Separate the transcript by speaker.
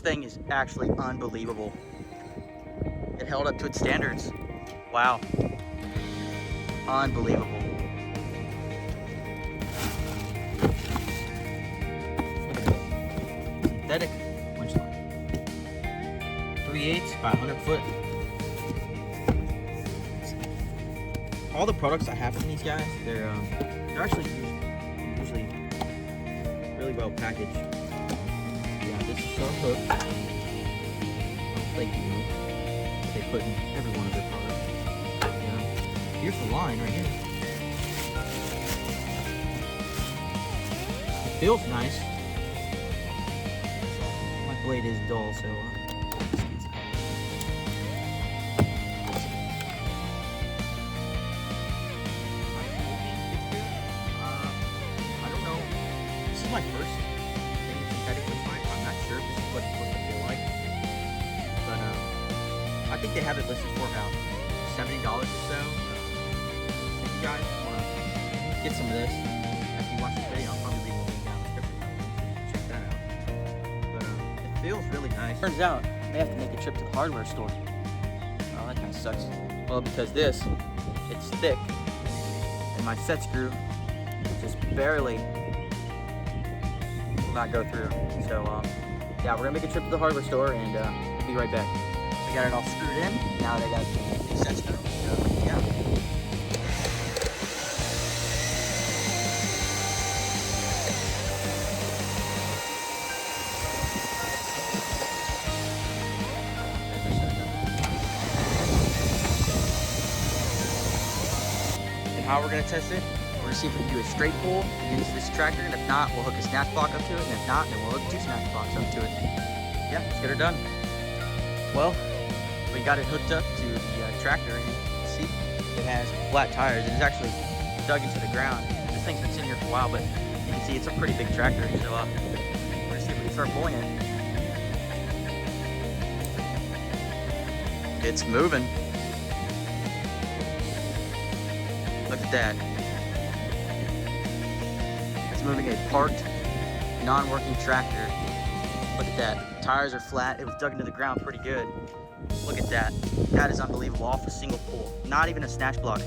Speaker 1: thing is actually unbelievable. It held up to its standards. Wow. Unbelievable. Synthetic winch line. 3/8 by 100 foot. All the products I have from these guys, they're actually usually really well packaged. Yeah, this is our hook. Like, you know, they put in every one of their products. Yeah. Here's the line right here. It feels nice. My blade is dull, so my first synthetic winch line. I'm not sure if this is what it's supposed to feel like, but I think they have it listed for about $70 or so. If you guys want to get some of this after you watch this video, I'll probably leave a link down in the description so you can check that out. But it feels really nice. Turns out they have to make a trip to the hardware store. Oh, that kind of sucks. Well, because it's thick, and my set screw just barely not go through. So yeah, we're gonna make a trip to the hardware store and we'll be right back. We got it all screwed in. Now they got the set screw. So yeah. And how we're gonna test it? We're gonna see if we can do a straight pull into this tractor, and if not, we'll hook a snatch block up to it, and if not, then we'll hook 2 snatch blocks up to it. Yeah, let's get her done. Well, we got it hooked up to the tractor, and you can see it has flat tires. It's actually dug into the ground. This thing's been sitting here for a while, but you can see it's a pretty big tractor, so we're gonna see if we can start pulling it. It's moving. Look at that. Moving a parked, non-working tractor. Look at that. Tires are flat. It was dug into the ground pretty good. Look at that. That is unbelievable. Off a single pull. Not even a snatch block.